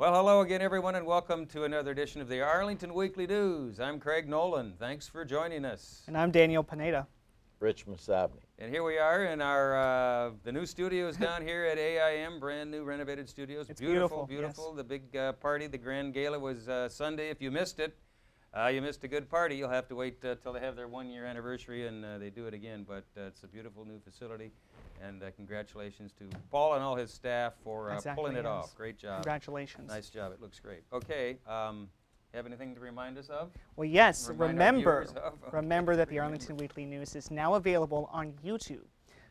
Well, hello again, everyone, and welcome to another edition of the Arlington Weekly News. I'm Craig Nolan. Thanks for joining us. And I'm Daniel Pineda. Rich Masabny. And here we are in our the new studios down here at AIM, brand new renovated studios. It's beautiful. Beautiful. Yes. The big party, the Grand Gala was Sunday. If you missed it, you missed a good party. You'll have to wait till they have their one-year anniversary and they do it again. But it's a beautiful new facility. And congratulations to Paul and all his staff for pulling it off. Great job. Congratulations. Nice job. It looks great. Okay. Have anything to remind us of? Well, yes. Remember that the Remember. Arlington Weekly News is now available on YouTube.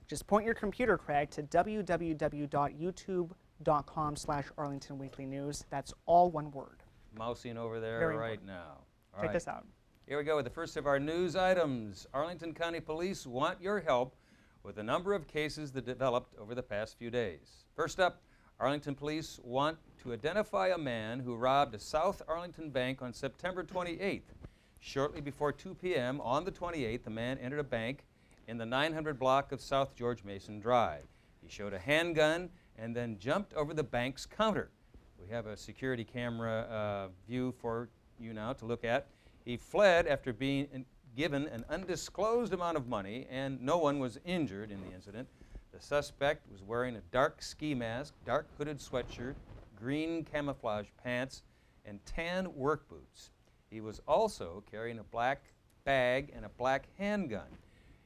Just point your computer, Craig, to www.youtube.com/Arlington Weekly News. That's all one word. Mousing over there Very right important. now. All Check right. this out. Here we go with the first of our news items. Arlington County Police want your help with a number of cases that developed over the past few days. First up, Arlington Police want to identify a man who robbed a South Arlington bank on September 28th. Shortly before 2 p.m. on the 28th, the man entered a bank in the 900 block of South George Mason Drive. He showed a handgun and then jumped over the bank's counter. We have a security camera view for you now to look at. He fled after being given an undisclosed amount of money, and no one was injured in the incident. The suspect was wearing a dark ski mask, dark hooded sweatshirt, green camouflage pants, and tan work boots. He was also carrying a black bag and a black handgun.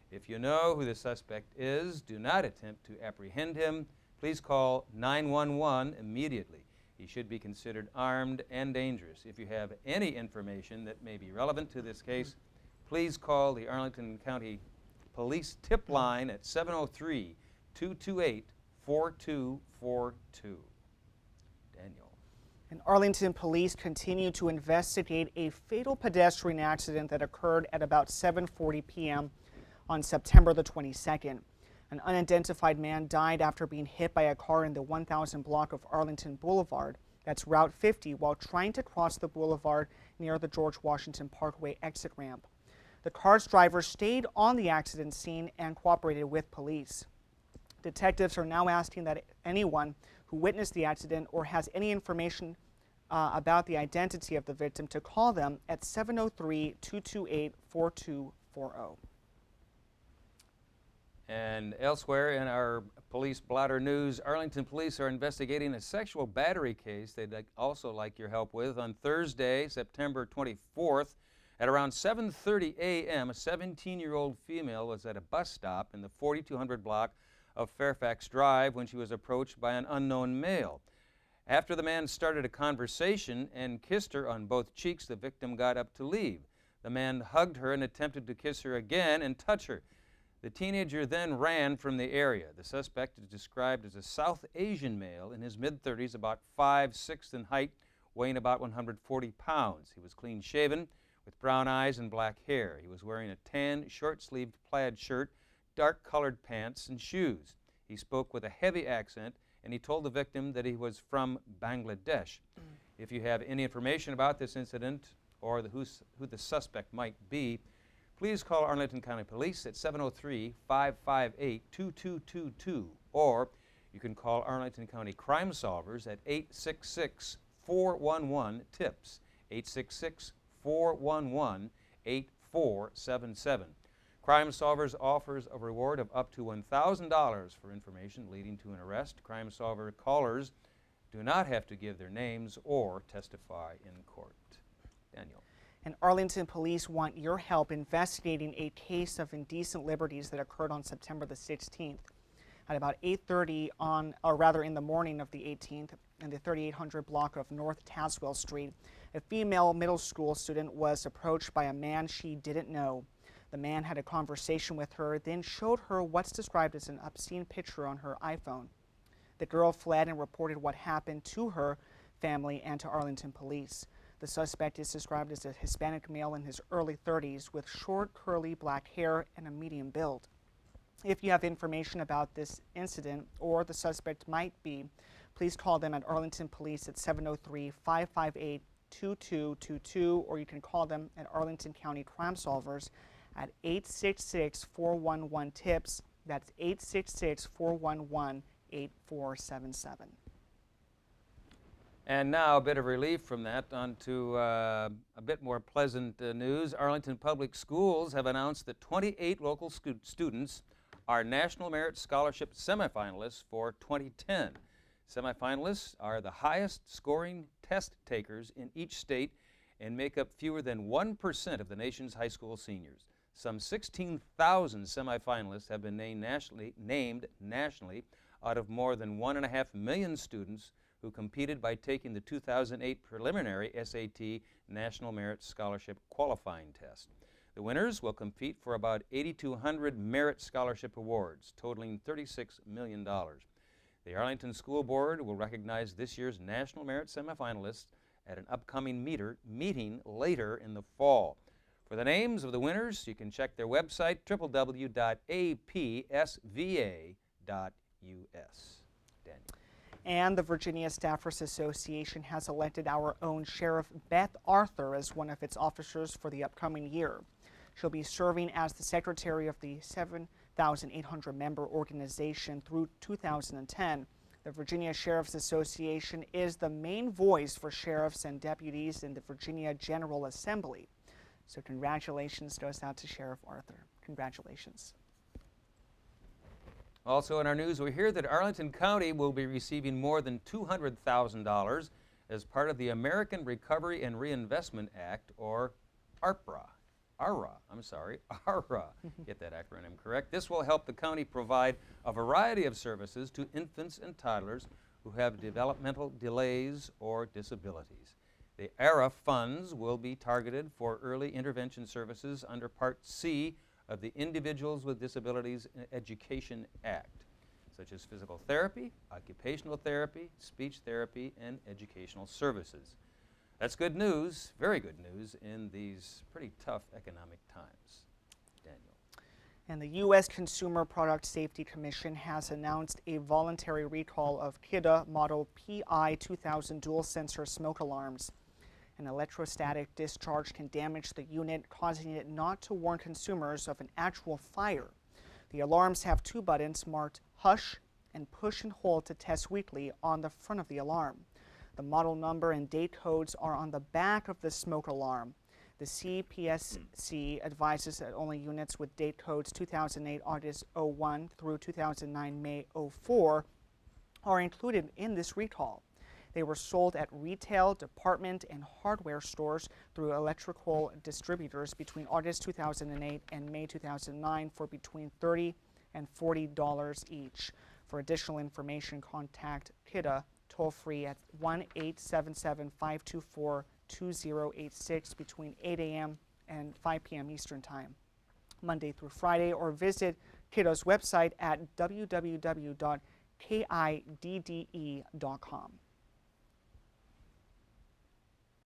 If you know who the suspect is, do not attempt to apprehend him. Please call 911 immediately. He should be considered armed and dangerous. If you have any information that may be relevant to this case, please call the Arlington County Police tip line at 703-228-4242. Daniel. And Arlington Police continue to investigate a fatal pedestrian accident that occurred at about 7:40 p.m. on September the 22nd. An unidentified man died after being hit by a car in the 1000 block of Arlington Boulevard, that's Route 50, while trying to cross the boulevard near the George Washington Parkway exit ramp. The car's driver stayed on the accident scene and cooperated with police. Detectives are now asking that anyone who witnessed the accident or has any information about the identity of the victim to call them at 703-228-4240. And elsewhere in our police blotter news, Arlington Police are investigating a sexual battery case they'd also like your help with. On Thursday, September 24th, at around 7:30 a.m., a 17-year-old female was at a bus stop in the 4200 block of Fairfax Drive when she was approached by an unknown male. After the man started a conversation and kissed her on both cheeks, the victim got up to leave. The man hugged her and attempted to kiss her again and touch her. The teenager then ran from the area. The suspect is described as a South Asian male in his mid-30s, about 5'6" in height, weighing about 140 pounds. He was clean-shaven, with brown eyes and black hair. He was wearing a tan, short-sleeved plaid shirt, dark-colored pants, and shoes. He spoke with a heavy accent, and he told the victim that he was from Bangladesh. If you have any information about this incident or who the suspect might be, please call Arlington County Police at 703-558-2222, or you can call Arlington County Crime Solvers at 866-411-TIPS, 866-411-8477. Crime Solvers offers a reward of up to $1,000 for information leading to an arrest. Crime Solver callers do not have to give their names or testify in court. Daniel. And Arlington Police want your help investigating a case of indecent liberties that occurred on September the 16th. At about 8:30 in the morning of the 18th, in the 3800 block of North Tazewell Street, a female middle school student was approached by a man she didn't know. The man had a conversation with her, then showed her what's described as an obscene picture on her iPhone. The girl fled and reported what happened to her family and to Arlington Police. The suspect is described as a Hispanic male in his early 30s with short, curly black hair and a medium build. If you have information about this incident or the suspect might be, please call them at Arlington Police at 703-558-2222, or you can call them at Arlington County Crime Solvers at 866-411-TIPS. That's 866-411-8477. And now a bit of relief from that onto a bit more pleasant news. Arlington Public Schools have announced that 28 local students are National Merit Scholarship semifinalists for 2010. Semifinalists are the highest scoring test takers in each state and make up fewer than 1% of the nation's high school seniors. Some 16,000 semifinalists have been named nationally out of more than 1.5 million students who competed by taking the 2008 preliminary SAT National Merit Scholarship qualifying test. The winners will compete for about 8,200 Merit Scholarship Awards, totaling $36 million. The Arlington School Board will recognize this year's National Merit semifinalists at an upcoming meeting later in the fall. For the names of the winners, you can check their website, www.apsva.us. Daniel. And the Virginia Staffers Association has elected our own Sheriff Beth Arthur as one of its officers for the upcoming year. She'll be serving as the secretary of the 7,800-member organization through 2010. The Virginia Sheriff's Association is the main voice for sheriffs and deputies in the Virginia General Assembly. So congratulations goes out to Sheriff Arthur. Congratulations. Also in our news, we hear that Arlington County will be receiving more than $200,000 as part of the American Recovery and Reinvestment Act, or ARPA. ARRA. Get that acronym correct. This will help the county provide a variety of services to infants and toddlers who have developmental delays or disabilities. The ARRA funds will be targeted for early intervention services under Part C of the Individuals with Disabilities Education Act, such as physical therapy, occupational therapy, speech therapy, and educational services. That's good news, very good news, in these pretty tough economic times. Daniel. And the U.S. Consumer Product Safety Commission has announced a voluntary recall of Kidde Model PI 2000 dual sensor smoke alarms. An electrostatic discharge can damage the unit, causing it not to warn consumers of an actual fire. The alarms have two buttons marked Hush and Push and Hold to test weekly on the front of the alarm. The model number and date codes are on the back of the smoke alarm. The CPSC advises that only units with date codes 2008 August 01 through 2009 May 04 are included in this recall. They were sold at retail, department, and hardware stores through electrical distributors between August 2008 and May 2009 for between $30 and $40 each. For additional information, contact Kidde toll-free at 1-877-524-2086 between 8 a.m. and 5 p.m. Eastern Time, Monday through Friday, or visit Kidde's website at www.kidde.com.